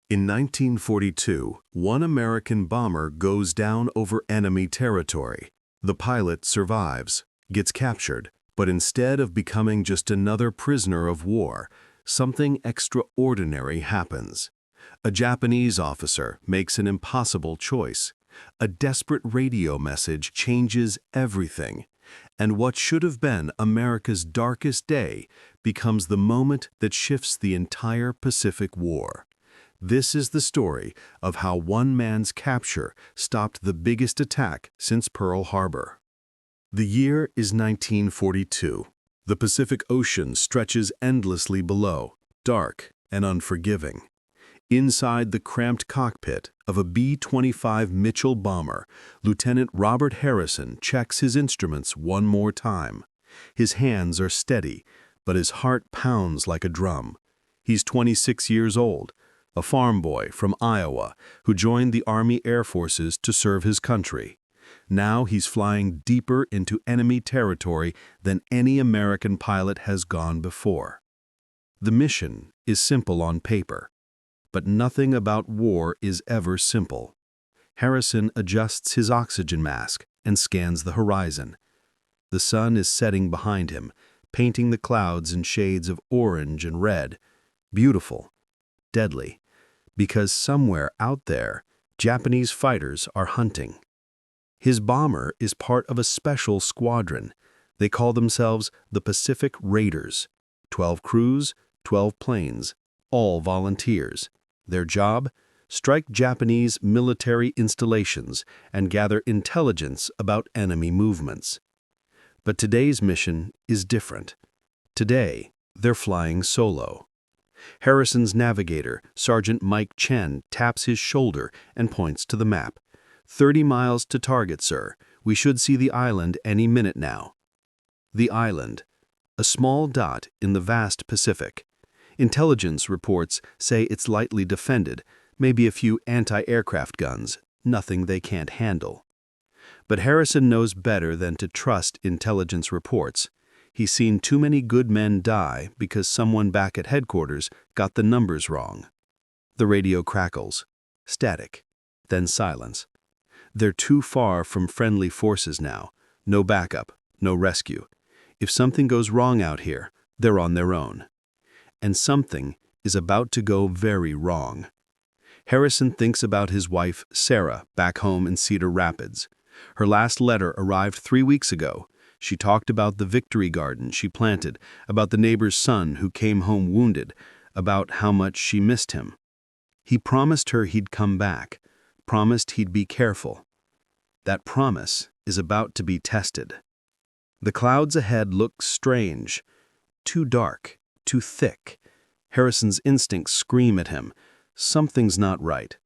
In 1942, one American bomber goes down over enemy territory. The pilot survives, gets captured, but instead of becoming just another prisoner of war, something extraordinary happens. A Japanese officer makes an impossible choice. A desperate radio message changes everything. And what should have been America's darkest day becomes the moment that shifts the entire Pacific War. This is the story of how one man's capture stopped the biggest attack since Pearl Harbor. The year is 1942. The Pacific Ocean stretches endlessly below, dark and unforgiving. Inside the cramped cockpit of a B-25 Mitchell bomber, Lieutenant Robert Harrison checks his instruments one more time. His hands are steady, but his heart pounds like a drum. He's 26 years old, a farm boy from Iowa who joined the Army Air Forces to serve his country. Now he's flying deeper into enemy territory than any American pilot has gone before. The mission is simple on paper. But nothing about war is ever simple. Harrison adjusts his oxygen mask and scans the horizon. The sun is setting behind him, painting the clouds in shades of orange and red. Beautiful, deadly, because somewhere out there, Japanese fighters are hunting. His bomber is part of a special squadron. They call themselves the Pacific Raiders. 12 crews, 12 planes, all volunteers. Their job? Strike Japanese military installations and gather intelligence about enemy movements. But today's mission is different. Today, they're flying solo. Harrison's navigator, Sergeant Mike Chen, taps his shoulder and points to the map. 30 miles to target, sir. We should see the island any minute now. The island, a small dot in the vast Pacific. Intelligence reports say it's lightly defended, maybe a few anti-aircraft guns, nothing they can't handle. But Harrison knows better than to trust intelligence reports. He's seen too many good men die because someone back at headquarters got the numbers wrong. The radio crackles. Static. Then silence. They're too far from friendly forces now. No backup, no rescue. If something goes wrong out here, they're on their own. And something is about to go very wrong. Harrison thinks about his wife, Sarah, back home in Cedar Rapids. Her last letter arrived 3 weeks ago. She talked about the victory garden she planted, about the neighbor's son who came home wounded, about how much she missed him. He promised her he'd come back, promised he'd be careful. That promise is about to be tested. The clouds ahead look strange, too dark. Too thick. Harrison's instincts scream at him. Something's not right.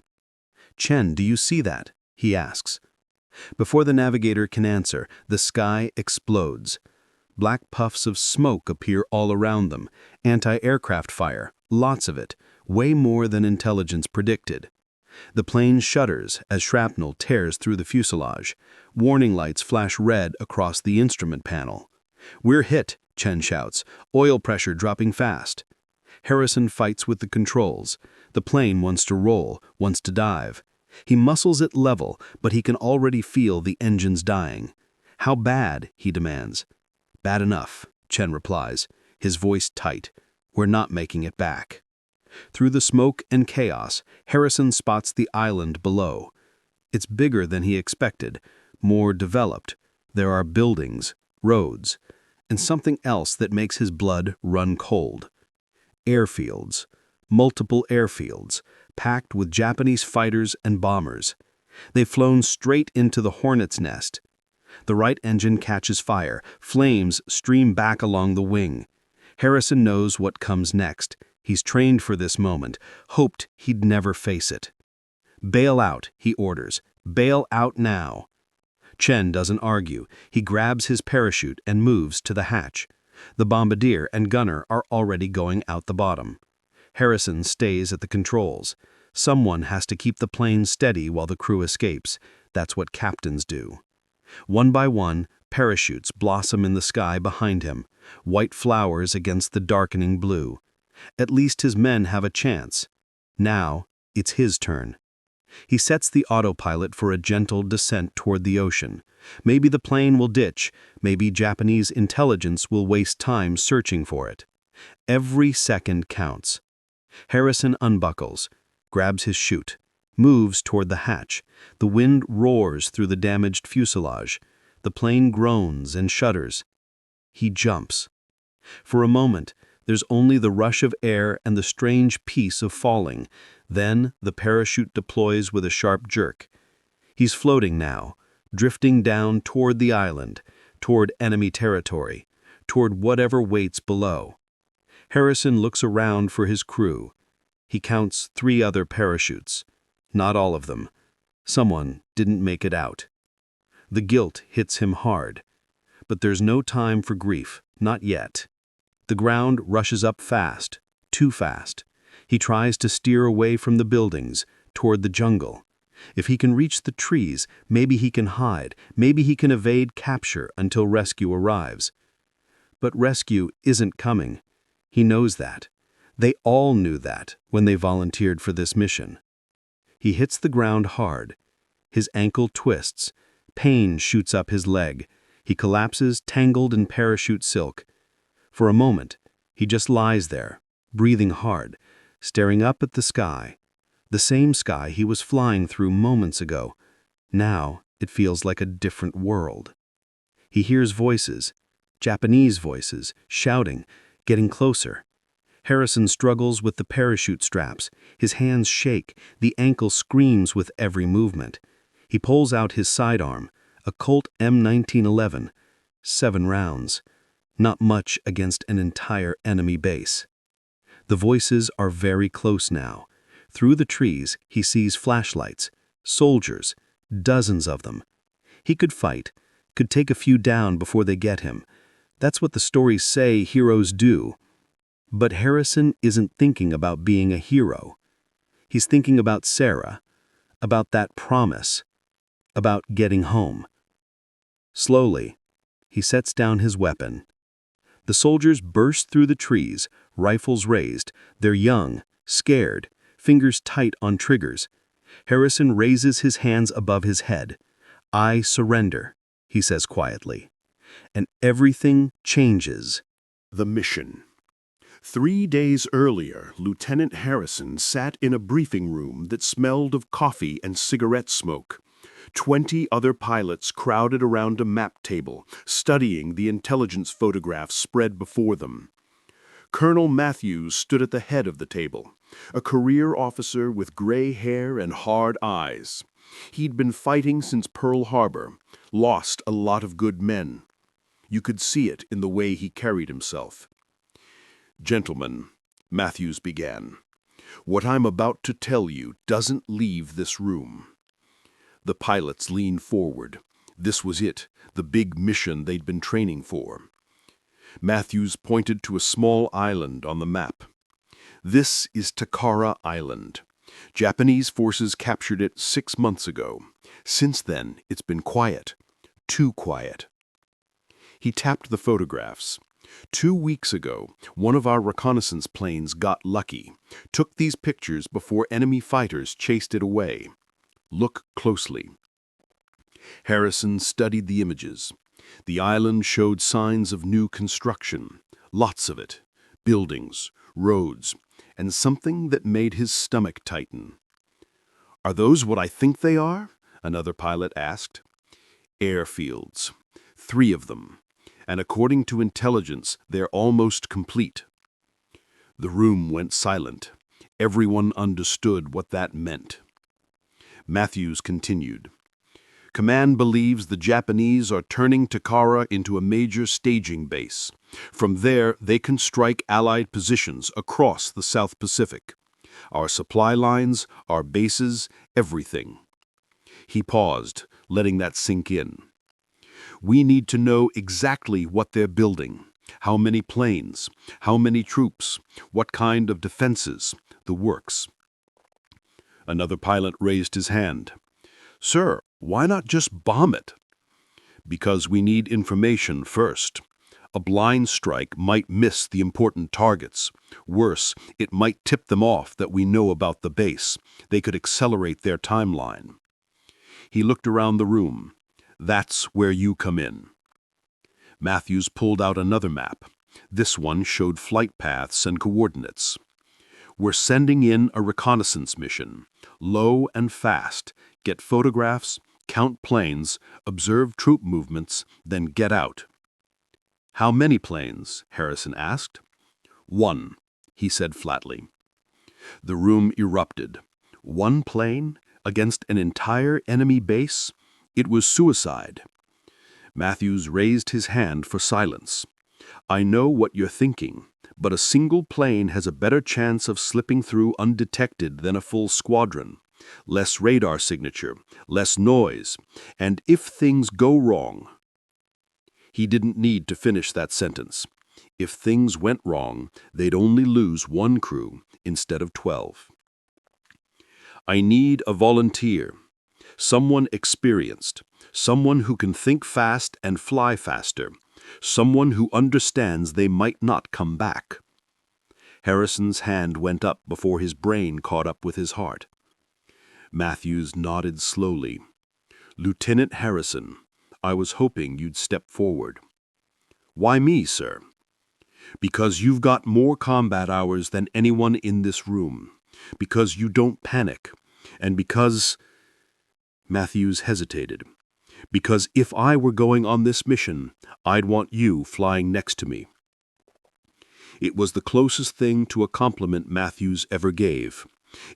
Chen, do you see that? He asks. Before the navigator can answer, the sky explodes. Black puffs of smoke appear all around them. Anti-aircraft fire, lots of it, way more than intelligence predicted. The plane shudders as shrapnel tears through the fuselage. Warning lights flash red across the instrument panel. We're hit, Chen shouts, oil pressure dropping fast. Harrison fights with the controls. The plane wants to roll, wants to dive. He muscles it level, but he can already feel the engines dying. How bad, he demands. Bad enough, Chen replies, his voice tight. We're not making it back. Through the smoke and chaos, Harrison spots the island below. It's bigger than he expected, more developed. There are buildings, roads, and something else that makes his blood run cold. Airfields, multiple airfields, packed with Japanese fighters and bombers. They've flown straight into the hornet's nest. The right engine catches fire, flames stream back along the wing. Harrison knows what comes next. He's trained for this moment, hoped he'd never face it. Bail out, he orders. Bail out now. Chen doesn't argue. He grabs his parachute and moves to the hatch. The bombardier and gunner are already going out the bottom. Harrison stays at the controls. Someone has to keep the plane steady while the crew escapes. That's what captains do. One by one, parachutes blossom in the sky behind him, white flowers against the darkening blue. At least his men have a chance. Now, It's his turn. He sets the autopilot for a gentle descent toward the ocean. Maybe the plane will ditch, maybe Japanese intelligence will waste time searching for it. Every second counts. Harrison unbuckles, grabs his chute, moves toward the hatch. The wind roars through the damaged fuselage. The plane groans and shudders. He jumps. For a moment, there's only the rush of air and the strange peace of falling. Then the parachute deploys with a sharp jerk. He's floating now, drifting down toward the island, toward enemy territory, toward whatever waits below. Harrison looks around for his crew. He counts 3 other parachutes. Not all of them. Someone didn't make it out. The guilt hits him hard. But there's no time for grief, not yet. The ground rushes up fast, too fast. He tries to steer away from the buildings, toward the jungle. If he can reach the trees, maybe he can hide, maybe he can evade capture until rescue arrives. But rescue isn't coming. He knows that. They all knew that when they volunteered for this mission. He hits the ground hard. His ankle twists. Pain shoots up his leg. He collapses, tangled in parachute silk. For a moment, he just lies there, breathing hard, staring up at the sky. The same sky he was flying through moments ago. Now it feels like a different world. He hears voices, Japanese voices, shouting, getting closer. Harrison struggles with the parachute straps. His hands shake. The ankle screams with every movement. He pulls out his sidearm, a Colt M1911. 7 rounds. Not much against an entire enemy base. The voices are very close now. Through the trees, he sees flashlights, soldiers, dozens of them. He could fight, could take a few down before they get him. That's what the stories say heroes do. But Harrison isn't thinking about being a hero. He's thinking about Sarah, about that promise, about getting home. Slowly, he sets down his weapon. The soldiers burst through the trees, rifles raised. They're young, scared, fingers tight on triggers. Harrison raises his hands above his head. "I surrender," he says quietly. And everything changes. The mission. 3 days earlier, Lieutenant Harrison sat in a briefing room that smelled of coffee and cigarette smoke. 20 other pilots crowded around a map table, studying the intelligence photographs spread before them. Colonel Matthews stood at the head of the table, a career officer with gray hair and hard eyes. He'd been fighting since Pearl Harbor, lost a lot of good men. You could see it in the way he carried himself. "Gentlemen," Matthews began, "what I'm about to tell you doesn't leave this room." The pilots leaned forward. This was it, the big mission they'd been training for. Matthews pointed to a small island on the map. "This is Takara Island. Japanese forces captured it 6 months ago. Since then, it's been quiet. Too quiet." He tapped the photographs. 2 weeks ago, one of our reconnaissance planes got lucky, took these pictures before enemy fighters chased it away. Look closely. Harrison studied the images. The island showed signs of new construction, lots of it, buildings, roads, and something that made his stomach tighten. "Are those what I think they are?" another pilot asked. "Airfields. 3 of them. And according to intelligence, they're almost complete." The room went silent. Everyone understood what that meant. Matthews continued. "Command believes the Japanese are turning Takara into a major staging base. From there, they can strike Allied positions across the South Pacific. Our supply lines, our bases, everything." He paused, letting that sink in. "We need to know exactly what they're building, how many planes, how many troops, what kind of defenses, the works." Another pilot raised his hand. "Sir, why not just bomb it?" "Because we need information first. A blind strike might miss the important targets. Worse, it might tip them off that we know about the base. They could accelerate their timeline. He looked around the room. That's where you come in. Matthews pulled out another map. This one showed flight paths and coordinates. We're sending in a reconnaissance mission. Low and fast. Get photographs, count planes, observe troop movements, then get out. How many planes? Harrison asked. One, he said flatly. The room erupted. One plane against an entire enemy base? It was suicide. Matthews raised his hand for silence. I know what you're thinking, but a single plane has a better chance of slipping through undetected than a full squadron. Less radar signature, less noise, and if things go wrong... He didn't need to finish that sentence. If things went wrong, they'd only lose one crew instead of 12. I need a volunteer, someone experienced, someone who can think fast and fly faster, someone who understands they might not come back. Harrison's hand went up before his brain caught up with his heart. Matthews nodded slowly. Lieutenant Harrison, I was hoping you'd step forward. Why me, sir? Because you've got more combat hours than anyone in this room. Because you don't panic. And because... Matthews hesitated. Because if I were going on this mission, I'd want you flying next to me. It was the closest thing to a compliment Matthews ever gave.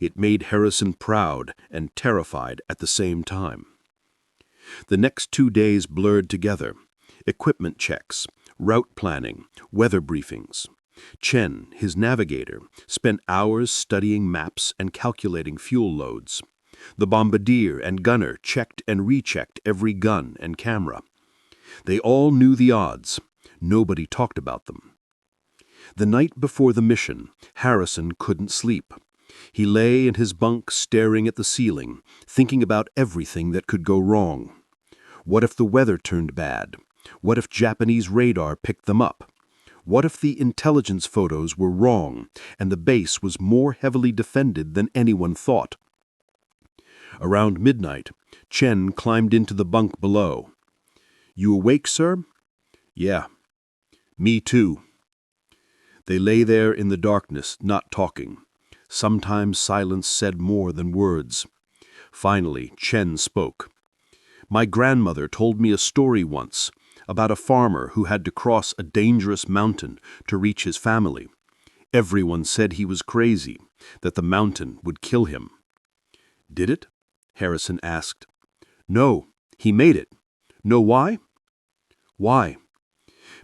It made Harrison proud and terrified at the same time. The next 2 days blurred together. Equipment checks, route planning, weather briefings. Chen, his navigator, spent hours studying maps and calculating fuel loads. The bombardier and gunner checked and rechecked every gun and camera. They all knew the odds. Nobody talked about them. The night before the mission, Harrison couldn't sleep. He lay in his bunk staring at the ceiling, thinking about everything that could go wrong. What if the weather turned bad? What if Japanese radar picked them up? What if the intelligence photos were wrong and the base was more heavily defended than anyone thought? Around midnight, Chen climbed into the bunk below. You awake, sir? Yeah. Me too. They lay there in the darkness, not talking. Sometimes silence said more than words. Finally, Chen spoke. My grandmother told me a story once about a farmer who had to cross a dangerous mountain to reach his family. Everyone said he was crazy, that the mountain would kill him. Did it? Harrison asked. No, he made it. Know why? Why?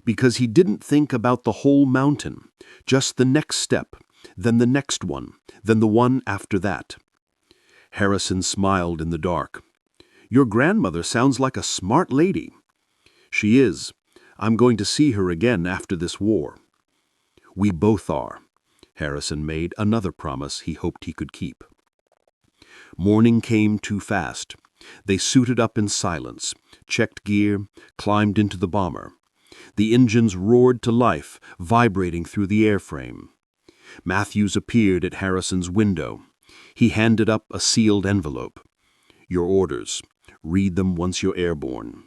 Because he didn't think about the whole mountain, just the next step, then the next one, then the one after that. Harrison smiled in the dark. Your grandmother sounds like a smart lady. She is. I'm going to see her again after this war. We both are. Harrison made another promise he hoped he could keep. Morning came too fast. They suited up in silence, checked gear, climbed into the bomber. The engines roared to life, vibrating through the airframe. Matthews appeared at Harrison's window. He handed up a sealed envelope. Your orders. Read them once you're airborne.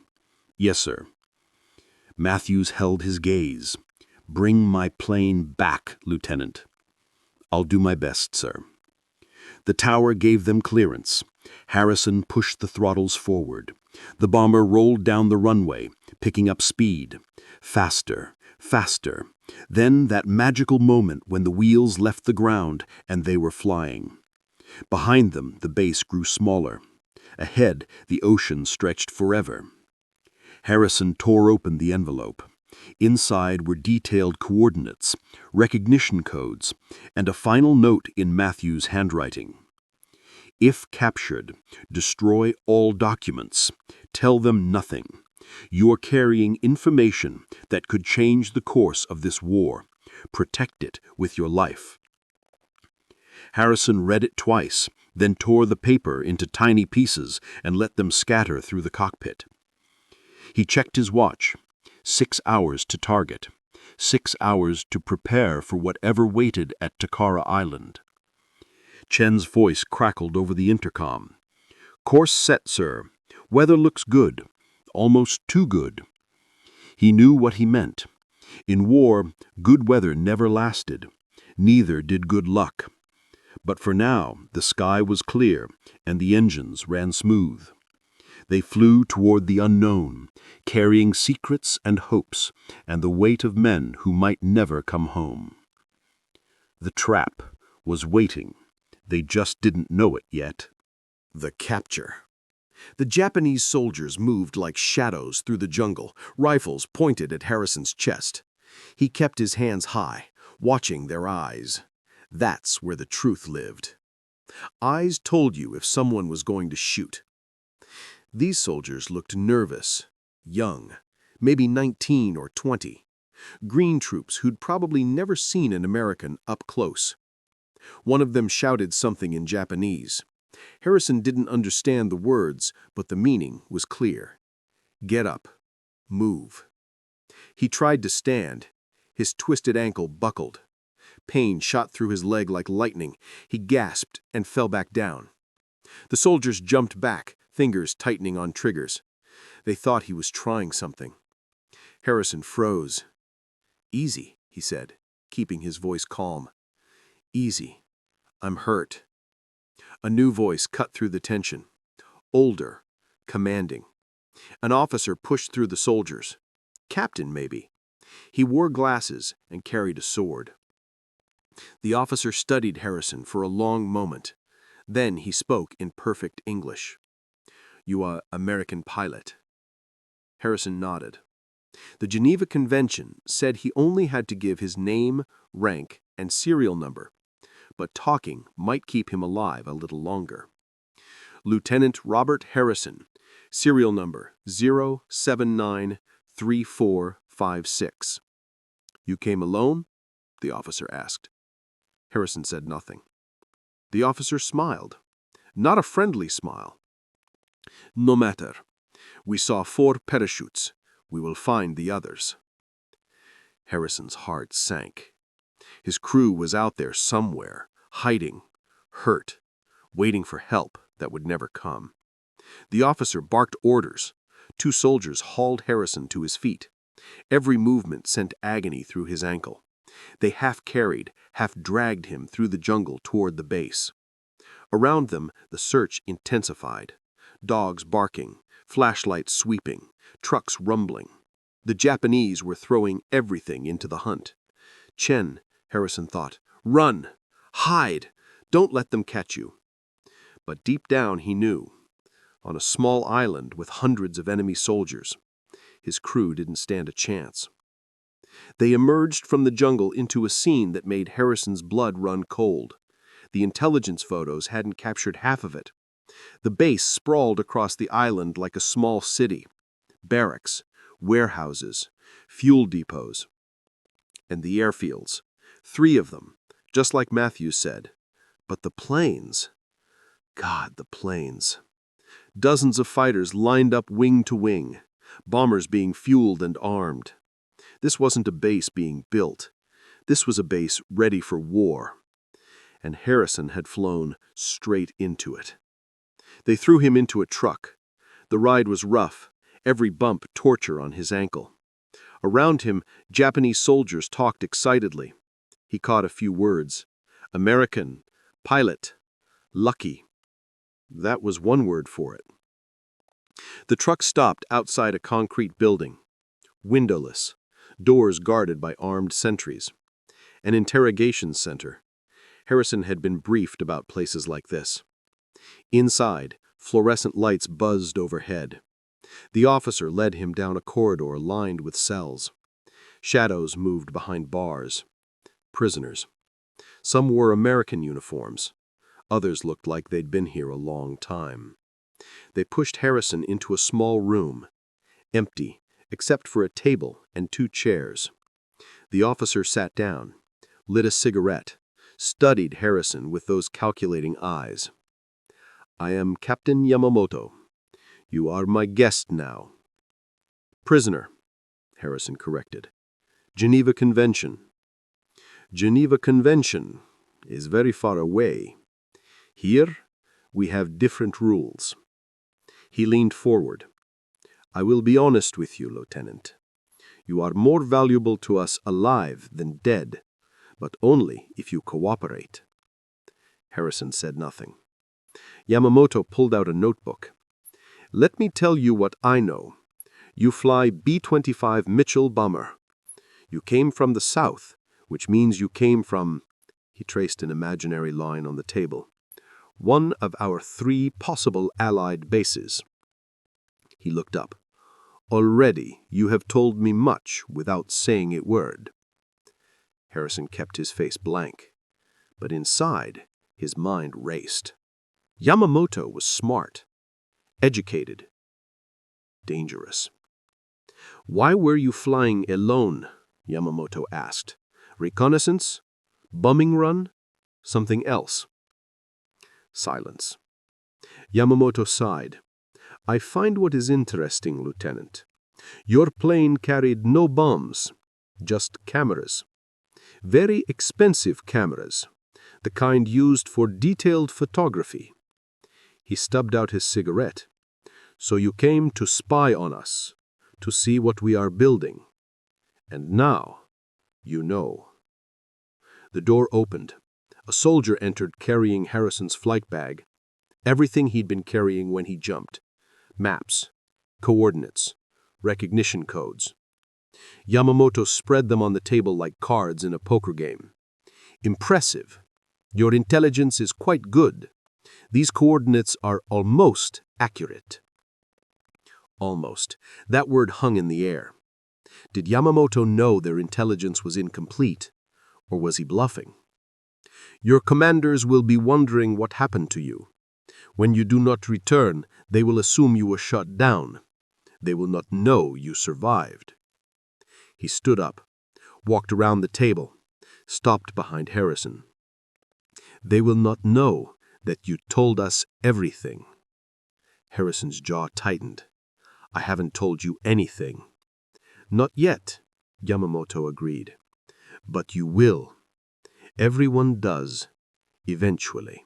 Yes, sir. Matthews held his gaze. Bring my plane back, Lieutenant. I'll do my best, sir. The tower gave them clearance. Harrison pushed the throttles forward. The bomber rolled down the runway, picking up speed. Faster, faster. Then that magical moment when the wheels left the ground and they were flying. Behind them, the base grew smaller. Ahead, the ocean stretched forever. Harrison tore open the envelope. Inside were detailed coordinates, recognition codes, and a final note in Matthews' handwriting. If captured, destroy all documents. Tell them nothing. You're carrying information that could change the course of this war. Protect it with your life. Harrison read it twice, then tore the paper into tiny pieces and let them scatter through the cockpit. He checked his watch. 6 hours to target. 6 hours to prepare for whatever waited at Takara Island. Chen's voice crackled over the intercom. "Course set, sir. Weather looks good. Almost too good." He knew what he meant. In war, good weather never lasted. Neither did good luck. But for now, the sky was clear, and the engines ran smooth. They flew toward the unknown, carrying secrets and hopes, and the weight of men who might never come home. The trap was waiting. They just didn't know it yet. The capture. The Japanese soldiers moved like shadows through the jungle, rifles pointed at Harrison's chest. He kept his hands high, watching their eyes. That's where the truth lived. Eyes told you if someone was going to shoot. These soldiers looked nervous, young, maybe 19 or 20. Green troops who'd probably never seen an American up close. One of them shouted something in Japanese. Harrison didn't understand the words, but the meaning was clear. Get up. Move. He tried to stand. His twisted ankle buckled. Pain shot through his leg like lightning. He gasped and fell back down. The soldiers jumped back, fingers tightening on triggers. They thought he was trying something. Harrison froze. "Easy," he said, keeping his voice calm. "Easy. I'm hurt." A new voice cut through the tension. Older, commanding. An officer pushed through the soldiers. Captain, maybe. He wore glasses and carried a sword. The officer studied Harrison for a long moment. Then he spoke in perfect English. "You are American pilot." Harrison nodded. The Geneva Convention said he only had to give his name, rank, and serial number, but talking might keep him alive a little longer. "Lieutenant Robert Harrison, serial number 0793456. "You came alone?" the officer asked. Harrison said nothing. The officer smiled. Not a friendly smile. "No matter. We saw 4 parachutes. We will find the others." Harrison's heart sank. His crew was out there somewhere, hiding, hurt, waiting for help that would never come. The officer barked orders. 2 soldiers hauled Harrison to his feet. Every movement sent agony through his ankle. They half carried, half dragged him through the jungle toward the base. Around them, the search intensified. Dogs barking, flashlights sweeping, trucks rumbling. The Japanese were throwing everything into the hunt. Chen, Harrison thought, run! Hide! Don't let them catch you. But deep down he knew. On a small island with hundreds of enemy soldiers, his crew didn't stand a chance. They emerged from the jungle into a scene that made Harrison's blood run cold. The intelligence photos hadn't captured half of it. The base sprawled across the island like a small city. Barracks, warehouses, fuel depots, and the airfields. 3 of them, just like Matthews said. But the planes... God, the planes. Dozens of fighters lined up wing to wing, bombers being fueled and armed. This wasn't a base being built. This was a base ready for war. And Harrison had flown straight into it. They threw him into a truck. The ride was rough, every bump torture on his ankle. Around him, Japanese soldiers talked excitedly. He caught a few words. American, pilot, lucky. That was one word for it. The truck stopped outside a concrete building. Windowless, doors guarded by armed sentries. An interrogation center. Harrison had been briefed about places like this. Inside, fluorescent lights buzzed overhead. The officer led him down a corridor lined with cells. Shadows moved behind bars. Prisoners. Some wore American uniforms. Others looked like they'd been here a long time. They pushed Harrison into a small room, empty, except for a table and 2 chairs. The officer sat down, lit a cigarette, studied Harrison with those calculating eyes. "I am Captain Yamamoto. You are my guest now." "Prisoner," Harrison corrected. Geneva Convention. Geneva Convention is very far away. Here, we have different rules. He leaned forward. I will be honest with you, Lieutenant. You are more valuable to us alive than dead, but only if you cooperate. Harrison said nothing. Yamamoto pulled out a notebook. Let me tell you what I know. You fly B-25 Mitchell bomber. You came from the south, which means you came from, he traced an imaginary line on the table, one of our 3 possible Allied bases. He looked up. Already you have told me much without saying a word. Harrison kept his face blank, but inside his mind raced. Yamamoto was smart, educated, dangerous. Why were you flying alone? Yamamoto asked. Reconnaissance? Bombing run? Something else? Silence. Yamamoto sighed. I find what is interesting, Lieutenant. Your plane carried no bombs, just cameras. Very expensive cameras, the kind used for detailed photography. He stubbed out his cigarette. So you came to spy on us, to see what we are building. And now, you know. The door opened. A soldier entered carrying Harrison's flight bag. Everything he'd been carrying when he jumped. Maps, coordinates, recognition codes. Yamamoto spread them on the table like cards in a poker game. Impressive. Your intelligence is quite good. These coordinates are almost accurate. Almost. That word hung in the air. Did Yamamoto know their intelligence was incomplete, or was he bluffing? Your commanders will be wondering what happened to you. When you do not return, they will assume you were shot down. They will not know you survived. He stood up, walked around the table, stopped behind Harrison. They will not know that you told us everything. Harrison's jaw tightened. I haven't told you anything. Not yet, Yamamoto agreed. But you will. Everyone does, eventually.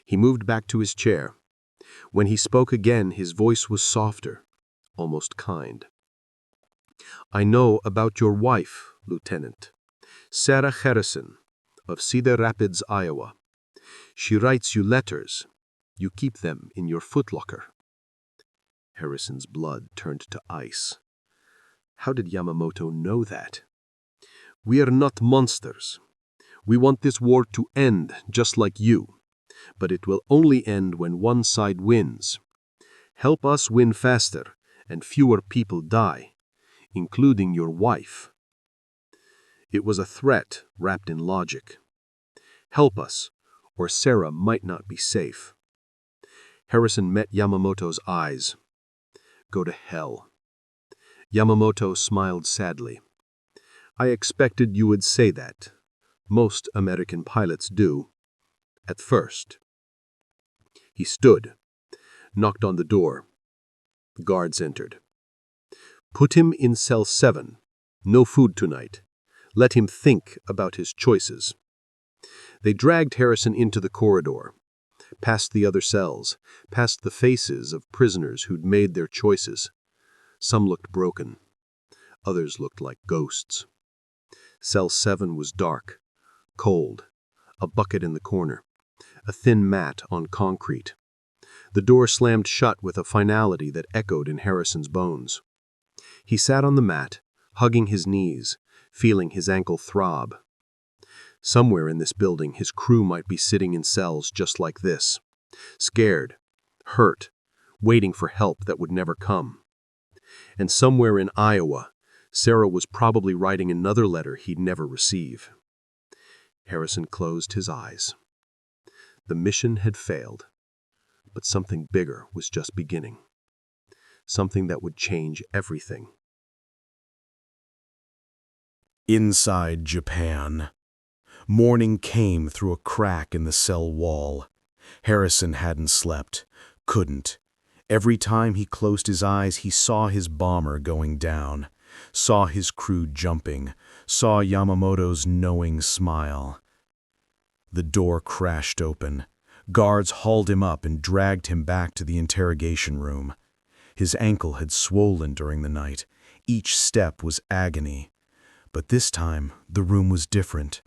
He moved back to his chair. When he spoke again, his voice was softer, almost kind. I know about your wife, Lieutenant. Sarah Harrison, of Cedar Rapids, Iowa. She writes you letters. You keep them in your footlocker. Harrison's blood turned to ice. How did Yamamoto know that? We are not monsters. We want this war to end, just like you. But it will only end when one side wins. Help us win faster, and fewer people die, including your wife. It was a threat wrapped in logic. Help us, or Sarah might not be safe. Harrison met Yamamoto's eyes. Go to hell. Yamamoto smiled sadly. I expected you would say that. Most American pilots do. At first. He stood, knocked on the door. The guards entered. Put him in cell 7. No food tonight. Let him think about his choices. They dragged Harrison into the corridor, past the other cells, past the faces of prisoners who'd made their choices. Some looked broken. Others looked like ghosts. Cell 7 was dark, cold, a bucket in the corner, a thin mat on concrete. The door slammed shut with a finality that echoed in Harrison's bones. He sat on the mat, hugging his knees, feeling his ankle throb. Somewhere in this building, his crew might be sitting in cells just like this, scared, hurt, waiting for help that would never come. And somewhere in Iowa, Sarah was probably writing another letter he'd never receive. Harrison closed his eyes. The mission had failed, but something bigger was just beginning. Something that would change everything. Inside Japan. Morning came through a crack in the cell wall. Harrison hadn't slept, couldn't. Every time he closed his eyes, he saw his bomber going down. saw his crew jumping, saw Yamamoto's knowing smile. The door crashed open. Guards hauled him up and dragged him back to the interrogation room. His ankle had swollen during the night. Each step was agony. But this time, the room was different.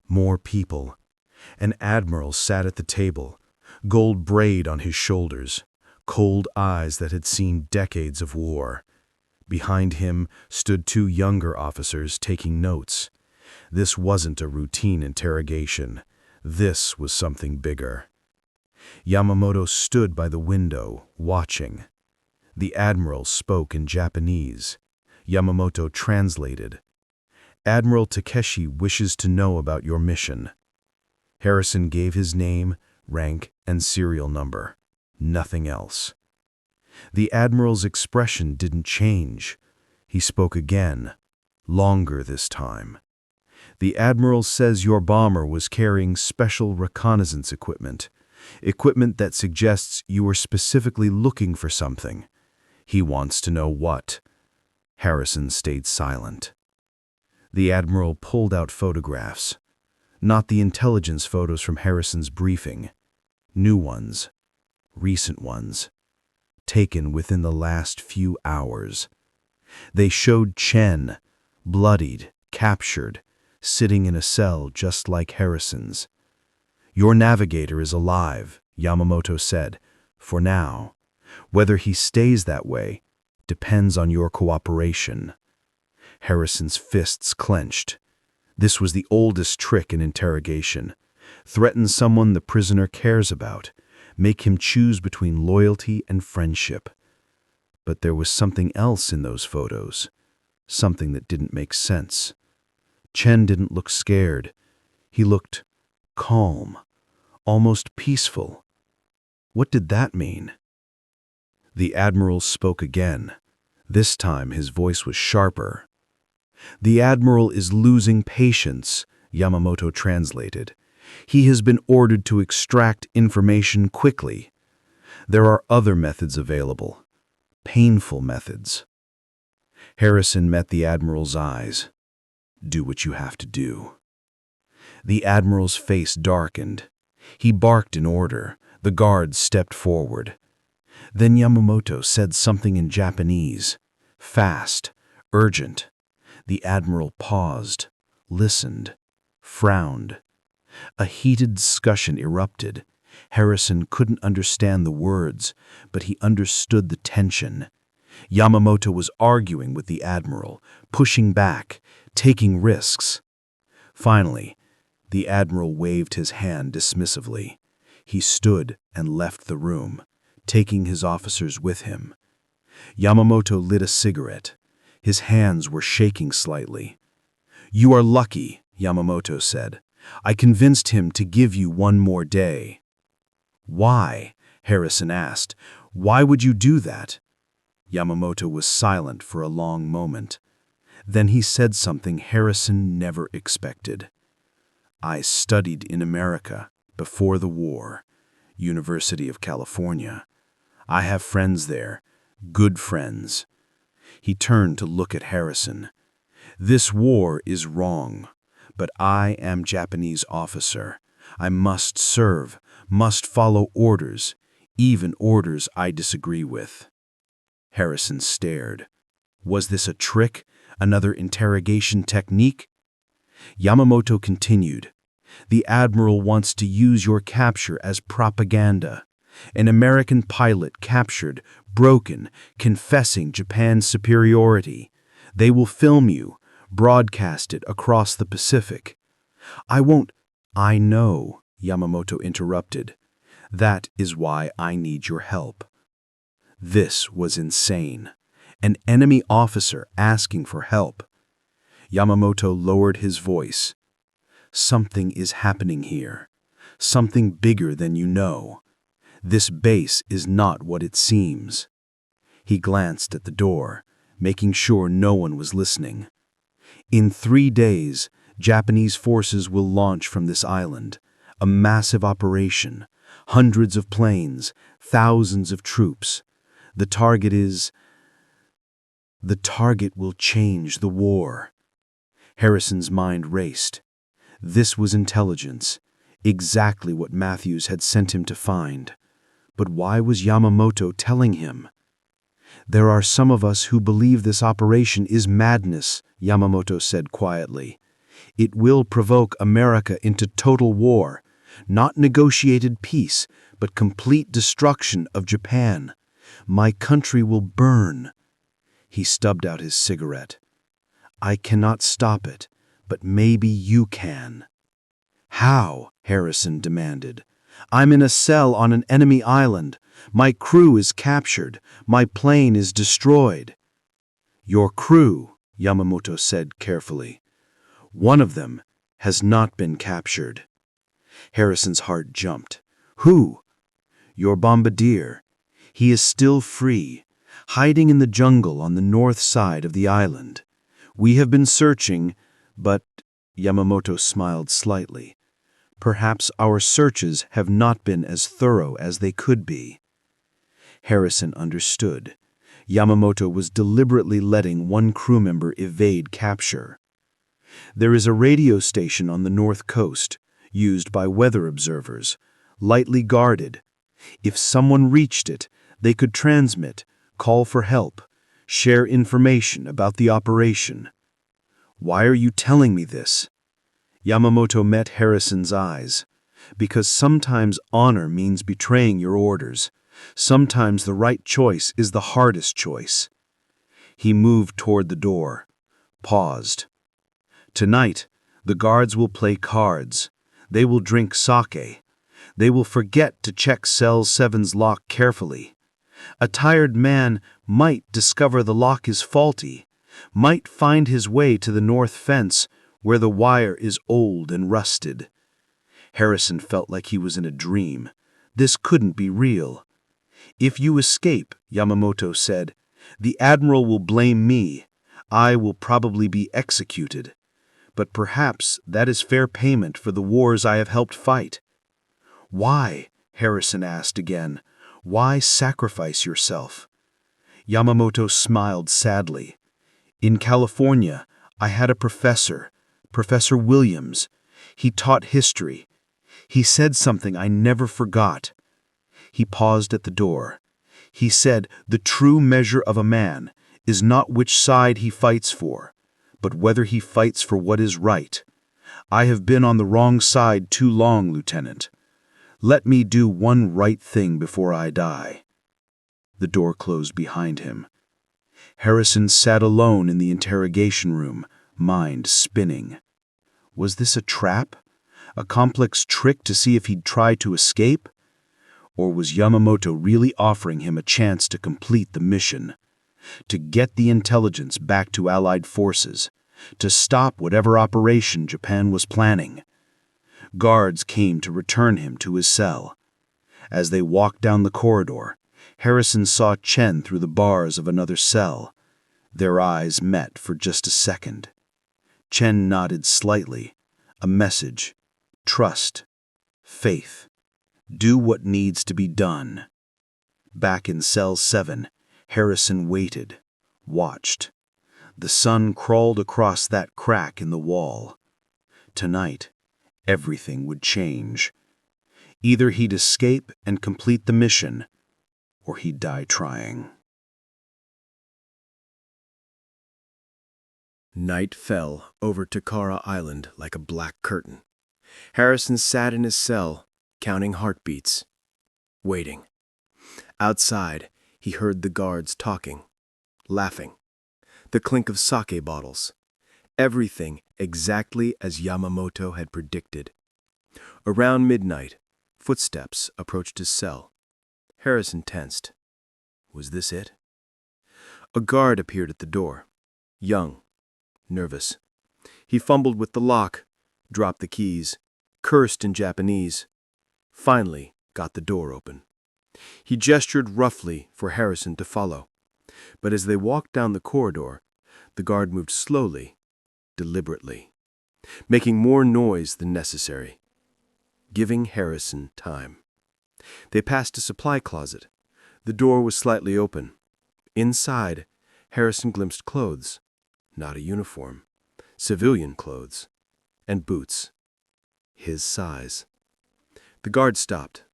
More people. An admiral sat at the table, gold braid on his shoulders, cold eyes that had seen decades of war. Behind him stood two younger officers taking notes. This wasn't a routine interrogation. This was something bigger. Yamamoto stood by the window, watching. The admiral spoke in Japanese. Yamamoto translated. "Admiral Takeshi wishes to know about your mission." Harrison gave his name, rank, and serial number. Nothing else. The admiral's expression didn't change. He spoke again, longer this time. "The admiral says your bomber was carrying special reconnaissance equipment that suggests you were specifically looking for something. He wants to know what." Harrison stayed silent. The admiral pulled out photographs. Not the intelligence photos from Harrison's briefing. New ones. Recent ones. Taken within the last few hours. They showed Chen, bloodied, captured, sitting in a cell just like Harrison's. "Your navigator is alive," Yamamoto said, "for now. Whether he stays that way depends on your cooperation." Harrison's fists clenched. This was the oldest trick in interrogation. Threaten someone the prisoner cares about. Make him choose between loyalty and friendship. But there was something else in those photos. Something that didn't make sense. Chen didn't look scared. He looked calm, almost peaceful. What did that mean? The admiral spoke again. This time his voice was sharper. "The admiral is losing patience," Yamamoto translated. "He has been ordered to extract information quickly. There are other methods available. Painful methods." Harrison met the admiral's eyes. "Do what you have to do." The admiral's face darkened. He barked an order. The guards stepped forward. Then Yamamoto said something in Japanese. Fast, urgent. The admiral paused, listened, frowned. A heated discussion erupted. Harrison couldn't understand the words, but he understood the tension. Yamamoto was arguing with the admiral, pushing back, taking risks. Finally, the admiral waved his hand dismissively. He stood and left the room, taking his officers with him. Yamamoto lit a cigarette. His hands were shaking slightly. "You are lucky," Yamamoto said. "I convinced him to give you one more day." "Why?" Harrison asked. "Why would you do that?" Yamamoto was silent for a long moment. Then he said something Harrison never expected. "I studied in America before the war, University of California. I have friends there, good friends." He turned to look at Harrison. "This war is wrong, but I am Japanese officer. I must serve, must follow orders, even orders I disagree with." Harrison stared. Was this a trick, another interrogation technique? Yamamoto continued. "The admiral wants to use your capture as propaganda. An American pilot captured, broken, confessing Japan's superiority. They will film you, broadcast it across the Pacific." "I won't—" "I know," Yamamoto interrupted. "That is why I need your help." This was insane. An enemy officer asking for help. Yamamoto lowered his voice. "Something is happening here. Something bigger than you know. This base is not what it seems." He glanced at the door, making sure no one was listening. "In 3 days, Japanese forces will launch from this island. A massive operation. Hundreds of planes, thousands of troops. The target is—" The target will change the war. Harrison's mind raced. This was intelligence, exactly what Matthews had sent him to find. But why was Yamamoto telling him? There are some of us who believe this operation is madness, Yamamoto said quietly. It will provoke America into total war, not negotiated peace, but complete destruction of Japan. My country will burn. He stubbed out his cigarette. I cannot stop it, but maybe you can. How? Harrison demanded. I'm in a cell on an enemy island. My crew is captured. My plane is destroyed. Your crew, Yamamoto said carefully. One of them has not been captured. Harrison's heart jumped. Who? Your bombardier. He is still free, hiding in the jungle on the north side of the island. We have been searching, but Yamamoto smiled slightly. Perhaps our searches have not been as thorough as they could be. Harrison understood. Yamamoto was deliberately letting one crew member evade capture. There is a radio station on the north coast, used by weather observers, lightly guarded. If someone reached it, they could transmit, call for help, share information about the operation. Why are you telling me this? Yamamoto met Harrison's eyes. Because sometimes honor means betraying your orders. Sometimes the right choice is the hardest choice. He moved toward the door, paused. Tonight, the guards will play cards. They will drink sake. They will forget to check Cell 7's lock carefully. A tired man might discover the lock is faulty, might find his way to the north fence where the wire is old and rusted. Harrison felt like he was in a dream. This couldn't be real. If you escape, Yamamoto said, the Admiral will blame me. I will probably be executed. But perhaps that is fair payment for the wars I have helped fight. Why? Harrison asked again. Why sacrifice yourself? Yamamoto smiled sadly. In California, I had a professor, Professor Williams. He taught history. He said something I never forgot. He paused at the door. He said, the true measure of a man is not which side he fights for, but whether he fights for what is right. I have been on the wrong side too long, Lieutenant. Let me do one right thing before I die. The door closed behind him. Harrison sat alone in the interrogation room, mind spinning. Was this a trap? A complex trick to see if he'd try to escape? Or was Yamamoto really offering him a chance to complete the mission? To get the intelligence back to Allied forces? To stop whatever operation Japan was planning? Guards came to return him to his cell. As they walked down the corridor, Harrison saw Chen through the bars of another cell. Their eyes met for just a second. Chen nodded slightly. A message. Trust. Faith. Do what needs to be done. Back in Cell 7, Harrison waited, watched. The sun crawled across that crack in the wall. Tonight, everything would change. Either he'd escape and complete the mission, or he'd die trying. Night fell over Takara Island like a black curtain. Harrison sat in his cell, counting heartbeats, waiting. Outside, he heard the guards talking, laughing, the clink of sake bottles, everything exactly as Yamamoto had predicted. Around midnight, footsteps approached his cell. Harrison tensed. Was this it? A guard appeared at the door, young, nervous. He fumbled with the lock, dropped the keys, cursed in Japanese, finally got the door open. He gestured roughly for Harrison to follow, but as they walked down the corridor, the guard moved slowly, deliberately, making more noise than necessary, giving Harrison time. They passed a supply closet. The door was slightly open. Inside, Harrison glimpsed clothes, not a uniform, civilian clothes, and boots, his size. The guard stopped,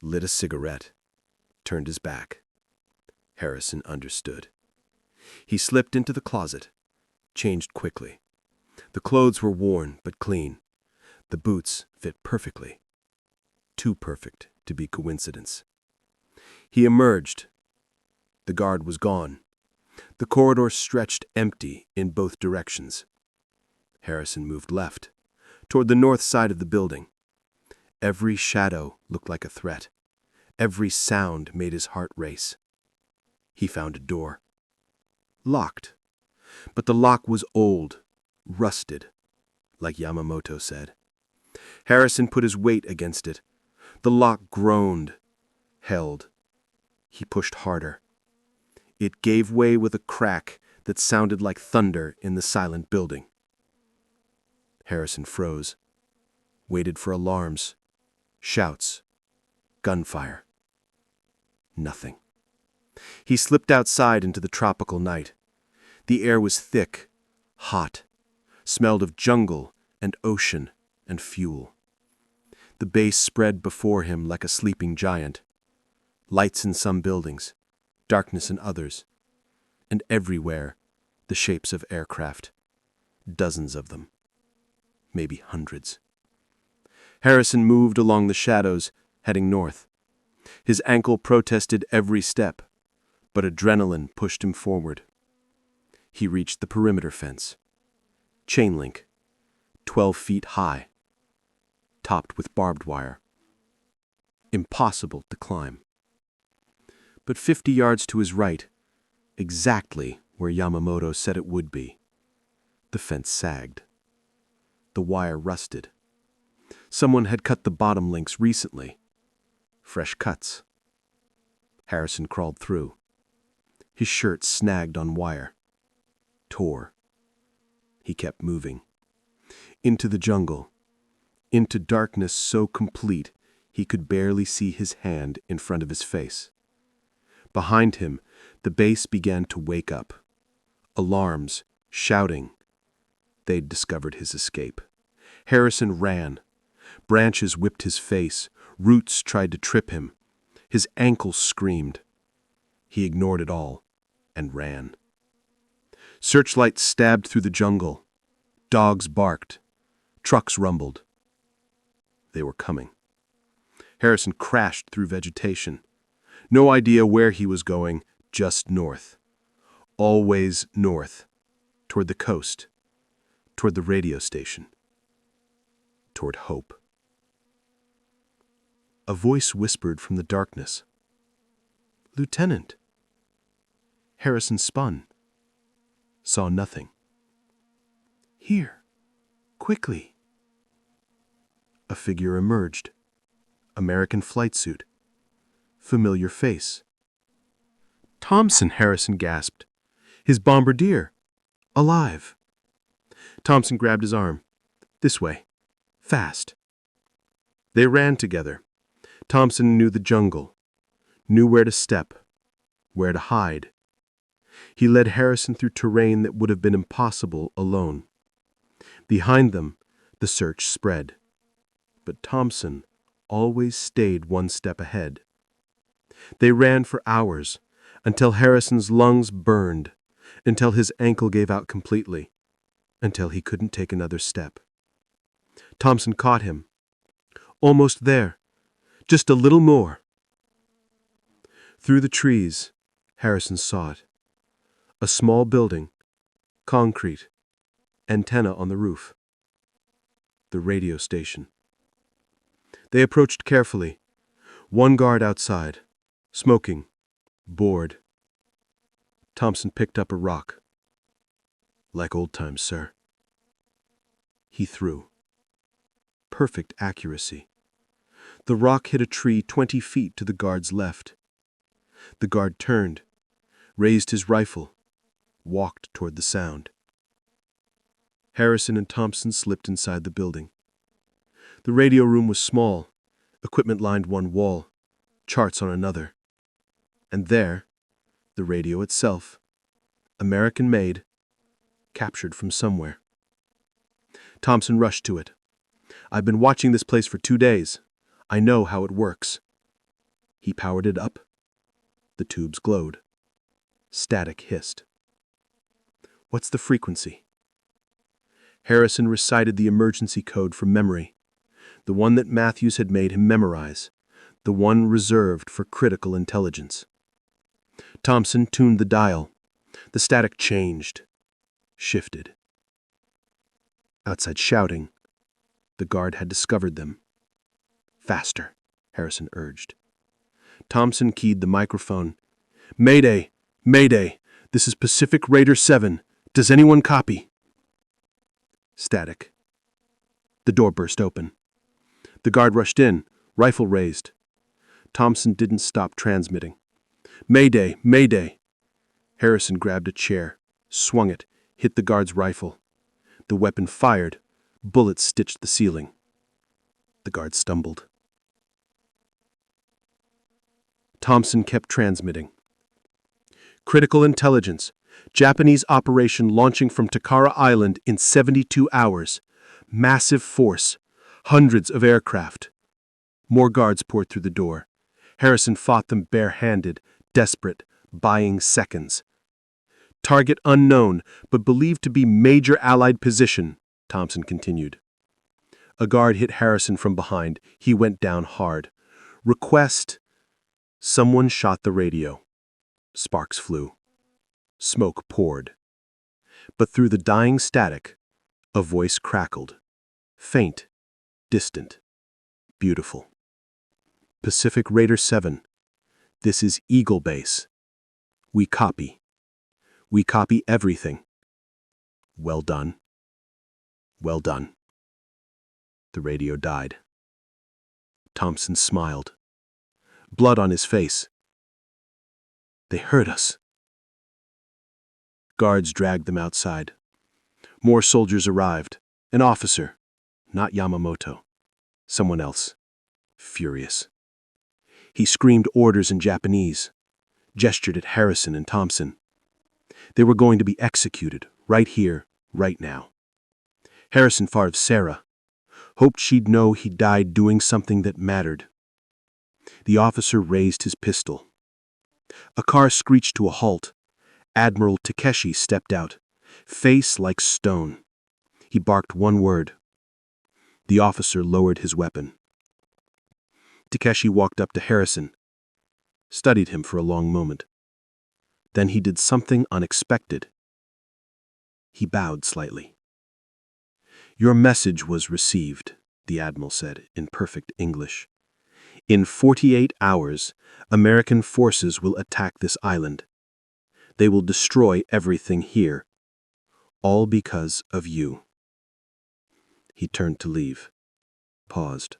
lit a cigarette, turned his back. Harrison understood. He slipped into the closet, changed quickly. The clothes were worn but clean. The boots fit perfectly. Too perfect to be coincidence. He emerged. The guard was gone. The corridor stretched empty in both directions. Harrison moved left, toward the north side of the building. Every shadow looked like a threat. Every sound made his heart race. He found a door. Locked. But the lock was old, rusted, like Yamamoto said. Harrison put his weight against it. The lock groaned, held. He pushed harder. It gave way with a crack that sounded like thunder in the silent building. Harrison froze, waited for alarms, shouts, gunfire. Nothing. He slipped outside into the tropical night. The air was thick, hot, smelled of jungle and ocean and fuel. The base spread before him like a sleeping giant. Lights in some buildings, darkness in others, and everywhere the shapes of aircraft. Dozens of them. Maybe hundreds. Harrison moved along the shadows, heading north. His ankle protested every step, but adrenaline pushed him forward. He reached the perimeter fence. Chain link, 12 feet high, topped with barbed wire. Impossible to climb. But 50 yards to his right, exactly where Yamamoto said it would be, the fence sagged. The wire rusted. Someone had cut the bottom links recently. Fresh cuts. Harrison crawled through. His shirt snagged on wire. Tore. He kept moving. Into the jungle. Into darkness so complete he could barely see his hand in front of his face. Behind him, the base began to wake up. Alarms, shouting. They'd discovered his escape. Harrison ran. Branches whipped his face. Roots tried to trip him. His ankles screamed. He ignored it all and ran. Searchlights stabbed through the jungle. Dogs barked. Trucks rumbled. They were coming. Harrison crashed through vegetation. No idea where he was going, just north. Always north. Toward the coast. Toward the radio station. Toward hope. A voice whispered from the darkness. "Lieutenant." Harrison spun. Saw nothing. "Here. Quickly." A figure emerged. American flight suit. Familiar face. "Thompson," Harrison gasped. "His bombardier. Alive." Thompson grabbed his arm. "This way. Fast." They ran together. Thompson knew the jungle, knew where to step, where to hide. He led Harrison through terrain that would have been impossible alone. Behind them, the search spread. But Thompson always stayed one step ahead. They ran for hours, until Harrison's lungs burned, until his ankle gave out completely, until he couldn't take another step. Thompson caught him. "Almost there. Just a little more." Through the trees, Harrison saw it. A small building, concrete, antenna on the roof. The radio station. They approached carefully. One guard outside, smoking, bored. Thompson picked up a rock. "Like old times, sir." He threw. Perfect accuracy. The rock hit a tree 20 feet to the guard's left. The guard turned, raised his rifle, walked toward the sound. Harrison and Thompson slipped inside the building. The radio room was small. Equipment lined one wall, charts on another. And there, the radio itself, American-made, captured from somewhere. Thompson rushed to it. "I've been watching this place for 2 days. I know how it works." He powered it up. The tubes glowed. Static hissed. "What's the frequency?" Harrison recited the emergency code from memory, the one that Matthews had made him memorize, the one reserved for critical intelligence. Thompson tuned the dial. The static changed, shifted. Outside shouting, the guard had discovered them. "Faster," Harrison urged. Thompson keyed the microphone. "Mayday! Mayday! This is Pacific Raider 7. Does anyone copy?" Static. The door burst open. The guard rushed in, rifle raised. Thompson didn't stop transmitting. "Mayday! Mayday!" Harrison grabbed a chair, swung it, hit the guard's rifle. The weapon fired. Bullets stitched the ceiling. The guard stumbled. Thompson kept transmitting. "Critical intelligence. Japanese operation launching from Takara Island in 72 hours. Massive force. Hundreds of aircraft." More guards poured through the door. Harrison fought them barehanded, desperate, buying seconds. "Target unknown, but believed to be major Allied position," Thompson continued. A guard hit Harrison from behind. He went down hard. "Request." Someone shot the radio. Sparks flew. Smoke poured. But through the dying static, a voice crackled. Faint, distant, beautiful. "Pacific Raider 7. This is Eagle Base. We copy. We copy everything. Well done. Well done." The radio died. Thompson smiled. Blood on his face. "They heard us." Guards dragged them outside. More soldiers arrived. An officer. Not Yamamoto. Someone else. Furious. He screamed orders in Japanese. Gestured at Harrison and Thompson. They were going to be executed, right here, right now. Harrison thought of Sarah. Hoped she'd know he died doing something that mattered. The officer raised his pistol. A car screeched to a halt. Admiral Takeshi stepped out, face like stone. He barked one word. The officer lowered his weapon. Takeshi walked up to Harrison, studied him for a long moment. Then he did something unexpected. He bowed slightly. "Your message was received," the Admiral said in perfect English. "In 48 hours, American forces will attack this island. They will destroy everything here. All because of you." He turned to leave. Paused.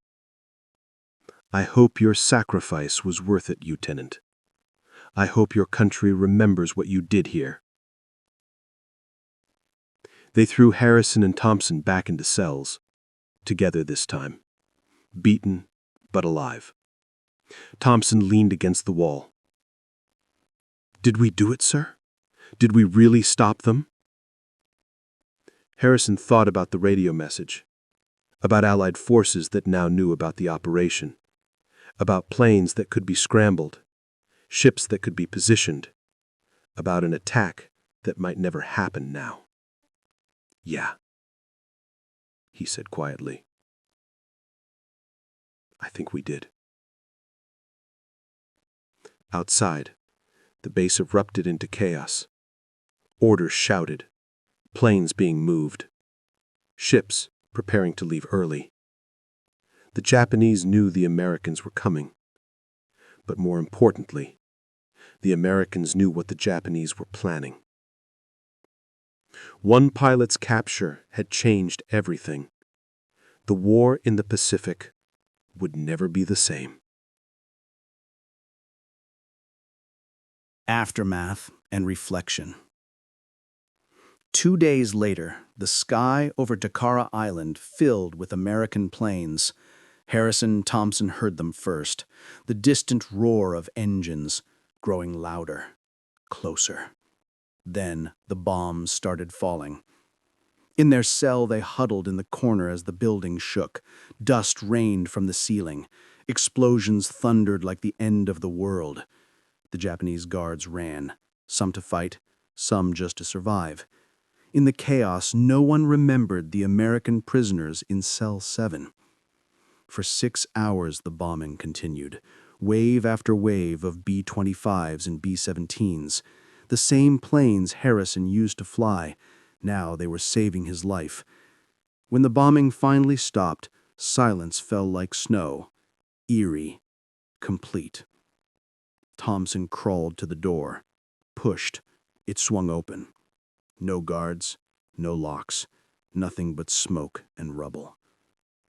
"I hope your sacrifice was worth it, Lieutenant. I hope your country remembers what you did here." They threw Harrison and Thompson back into cells, together this time, beaten but alive. Thompson leaned against the wall. "Did we do it, sir? Did we really stop them?" Harrison thought about the radio message, about Allied forces that now knew about the operation, about planes that could be scrambled, ships that could be positioned, about an attack that might never happen now. "Yeah," he said quietly. "I think we did." Outside, the base erupted into chaos. Orders shouted, planes being moved, ships preparing to leave early. The Japanese knew the Americans were coming. But more importantly, the Americans knew what the Japanese were planning. One pilot's capture had changed everything. The war in the Pacific would never be the same. Aftermath and reflection. 2 days later, the sky over Takara Island filled with American planes. Harrison and Thompson heard them first, the distant roar of engines growing louder, closer. Then the bombs started falling. In their cell, they huddled in the corner as the building shook. Dust rained from the ceiling. Explosions thundered like the end of the world. The Japanese guards ran, some to fight, some just to survive. In the chaos, no one remembered the American prisoners in Cell 7. For 6 hours the bombing continued, wave after wave of B-25s and B-17s. The same planes Harrison used to fly. Now they were saving his life. When the bombing finally stopped, silence fell like snow, eerie, complete. Thompson crawled to the door, pushed. It swung open. No guards, no locks, nothing but smoke and rubble.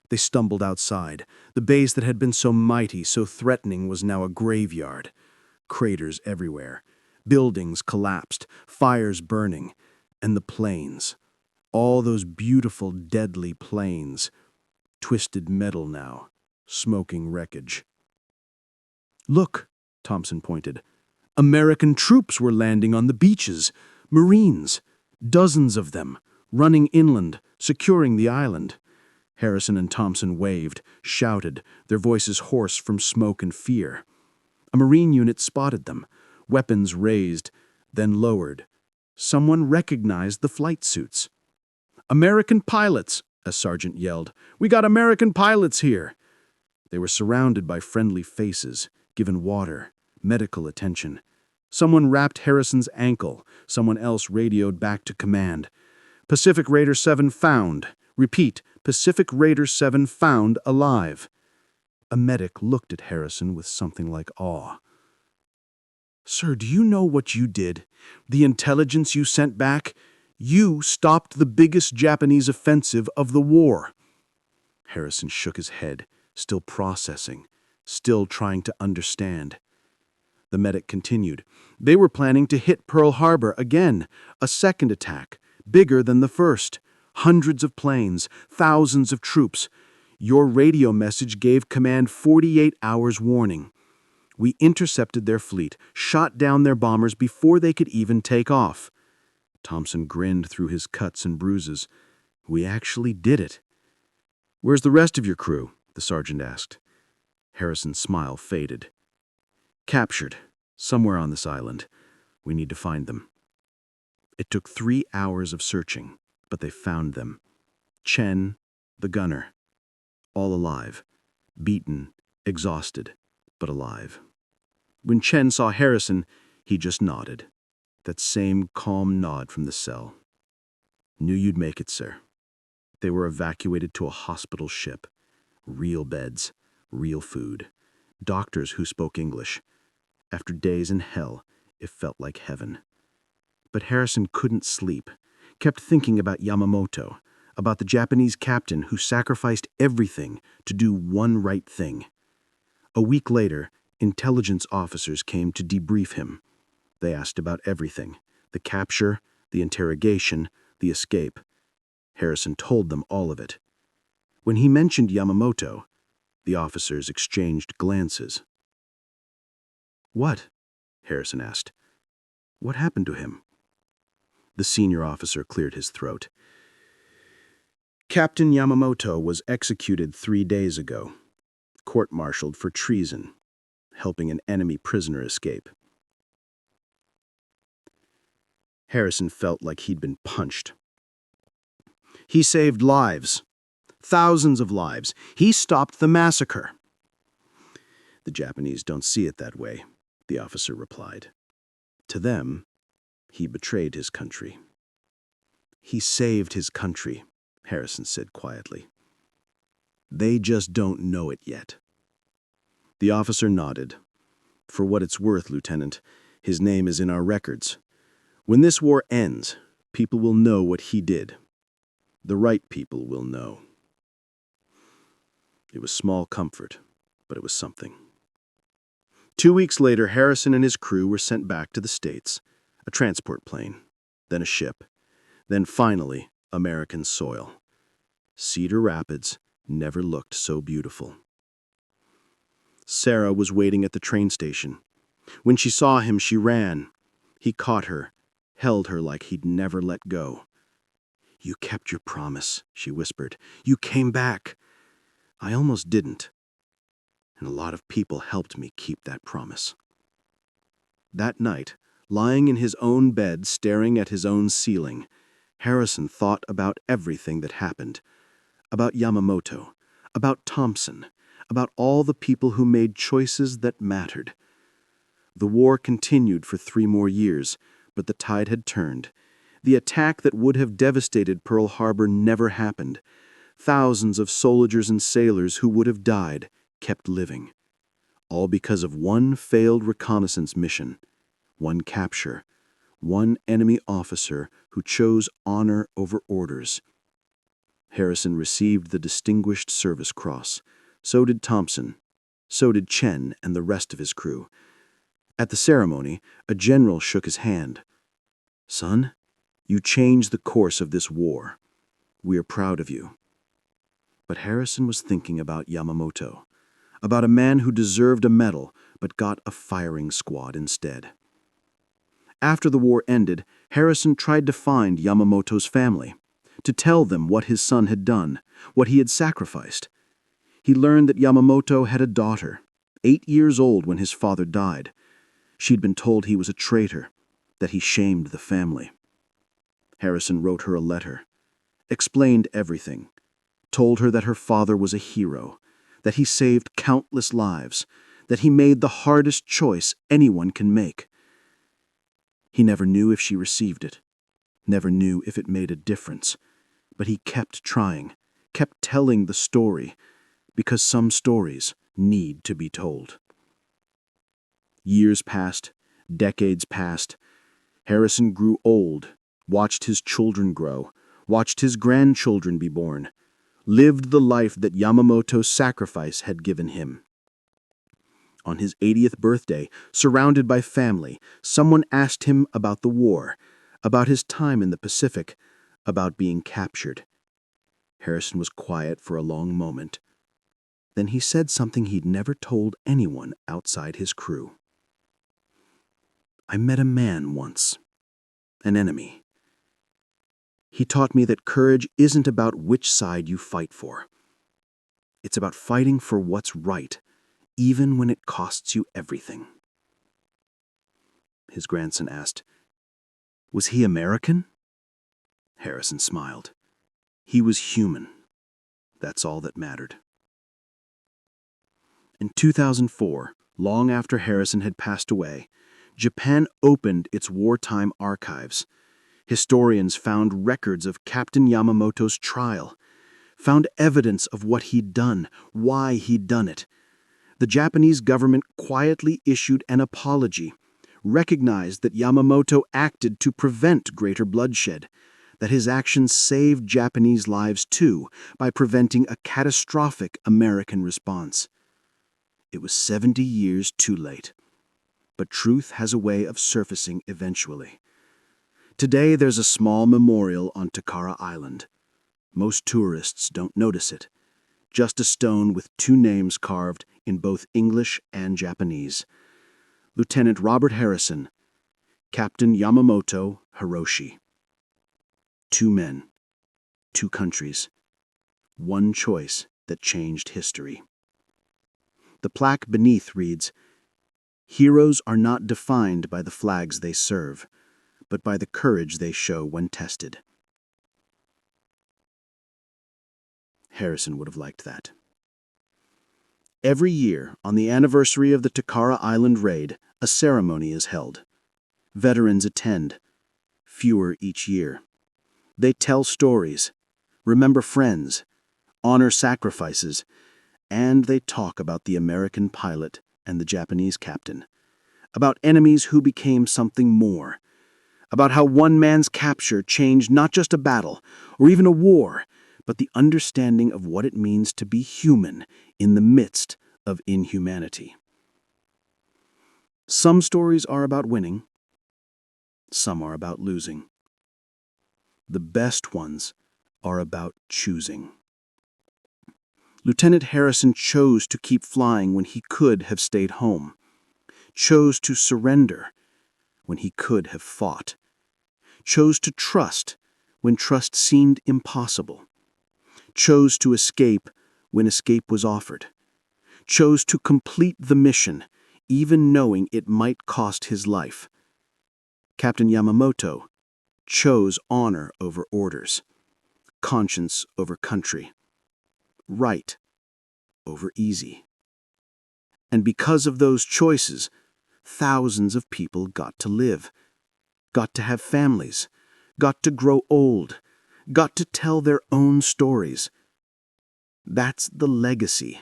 They stumbled outside. The base that had been so mighty, so threatening, was now a graveyard. Craters everywhere. Buildings collapsed, fires burning. And the planes. All those beautiful, deadly planes. Twisted metal now, smoking wreckage. "Look," Thompson pointed. "American troops were landing on the beaches. Marines. Dozens of them, running inland, securing the island." Harrison and Thompson waved, shouted, their voices hoarse from smoke and fear. A Marine unit spotted them, weapons raised, then lowered. Someone recognized the flight suits. "American pilots!" a sergeant yelled. "We got American pilots here!" They were surrounded by friendly faces, given water, medical attention. Someone wrapped Harrison's ankle. Someone else radioed back to command. "Pacific Raider 7 found. Repeat, Pacific Raider 7 found alive." A medic looked at Harrison with something like awe. "Sir, do you know what you did? The intelligence you sent back? You stopped the biggest Japanese offensive of the war." Harrison shook his head, still processing, still trying to understand. The medic continued. "They were planning to hit Pearl Harbor again, a second attack, bigger than the first. Hundreds of planes, thousands of troops. Your radio message gave command 48 hours warning. We intercepted their fleet, shot down their bombers before they could even take off." Thompson grinned through his cuts and bruises. "We actually did it." "Where's the rest of your crew?" the sergeant asked. Harrison's smile faded. "Captured, somewhere on this island. We need to find them." It took 3 hours of searching, but they found them. Chen, the gunner, all alive, beaten, exhausted, but alive. When Chen saw Harrison, he just nodded. That same calm nod from the cell. "Knew you'd make it, sir." They were evacuated to a hospital ship. Real beds, real food. Doctors who spoke English. After days in hell, it felt like heaven. But Harrison couldn't sleep, kept thinking about Yamamoto, about the Japanese captain who sacrificed everything to do one right thing. A week later, intelligence officers came to debrief him. They asked about everything: the capture, the interrogation, the escape. Harrison told them all of it. When he mentioned Yamamoto, the officers exchanged glances. "What?" Harrison asked. "What happened to him?" The senior officer cleared his throat. "Captain Yamamoto was executed 3 days ago, court-martialed for treason, helping an enemy prisoner escape." Harrison felt like he'd been punched. "He saved lives, thousands of lives. He stopped the massacre." "The Japanese don't see it that way," the officer replied. "To them, he betrayed his country." "He saved his country," Harrison said quietly. "They just don't know it yet." The officer nodded. "For what it's worth, Lieutenant, his name is in our records. When this war ends, people will know what he did. The right people will know." It was small comfort, but it was something. 2 weeks later, Harrison and his crew were sent back to the States, a transport plane, then a ship, then finally American soil. Cedar Rapids never looked so beautiful. Sarah was waiting at the train station. When she saw him, she ran. He caught her, held her like he'd never let go. "You kept your promise," she whispered. "You came back." "I almost didn't. And a lot of people helped me keep that promise." That night, lying in his own bed staring at his own ceiling, Harrison thought about everything that happened. About Yamamoto, about Thompson, about all the people who made choices that mattered. The war continued for 3 more years, but the tide had turned. The attack that would have devastated Pearl Harbor never happened. Thousands of soldiers and sailors who would have died kept living. All because of one failed reconnaissance mission, one capture, one enemy officer who chose honor over orders. Harrison received the Distinguished Service Cross. So did Thompson. So did Chen and the rest of his crew. At the ceremony, a general shook his hand. "Son, you changed the course of this war. We are proud of you." But Harrison was thinking about Yamamoto, about a man who deserved a medal but got a firing squad instead. After the war ended, Harrison tried to find Yamamoto's family, to tell them what his son had done, what he had sacrificed. He learned that Yamamoto had a daughter, 8 years old when his father died. She'd been told he was a traitor, that he shamed the family. Harrison wrote her a letter, explained everything, told her that her father was a hero, that he saved countless lives, that he made the hardest choice anyone can make. He never knew if she received it, never knew if it made a difference, but he kept trying, kept telling the story, because some stories need to be told. Years passed, decades passed. Harrison grew old, watched his children grow, watched his grandchildren be born, lived the life that Yamamoto's sacrifice had given him. On his 80th birthday, surrounded by family, someone asked him about the war, about his time in the Pacific, about being captured. Harrison was quiet for a long moment. Then he said something he'd never told anyone outside his crew. "I met a man once, an enemy. He taught me that courage isn't about which side you fight for. It's about fighting for what's right, even when it costs you everything." His grandson asked, "Was he American?" Harrison smiled. He was human. That's all that mattered. In 2004, long after Harrison had passed away, Japan opened its wartime archives. Historians found records of Captain Yamamoto's trial, found evidence of what he'd done, why he'd done it. The Japanese government quietly issued an apology, recognized that Yamamoto acted to prevent greater bloodshed, that his actions saved Japanese lives too by preventing a catastrophic American response. It was 70 years too late, but truth has a way of surfacing eventually. Today there's a small memorial on Takara Island. Most tourists don't notice it. Just a stone with 2 names carved in both English and Japanese. Lieutenant Robert Harrison, Captain Yamamoto Hiroshi. 2 men, 2 countries, 1 choice that changed history. The plaque beneath reads, "Heroes are not defined by the flags they serve, but by the courage they show when tested." Harrison would have liked that. Every year, on the anniversary of the Takara Island raid, a ceremony is held. Veterans attend, fewer each year. They tell stories, remember friends, honor sacrifices, and they talk about the American pilot and the Japanese captain, about enemies who became something more, about how one man's capture changed not just a battle or even a war, but the understanding of what it means to be human in the midst of inhumanity. Some stories are about winning, some are about losing. The best ones are about choosing. Lieutenant Harrison chose to keep flying when he could have stayed home, chose to surrender when he could have fought. chose to trust when trust seemed impossible, chose to escape when escape was offered, chose to complete the mission, even knowing it might cost his life. Captain Yamamoto chose honor over orders, conscience over country, right over easy. And because of those choices, thousands of people got to live, got to have families, got to grow old, got to tell their own stories. That's the legacy,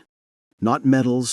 not medals,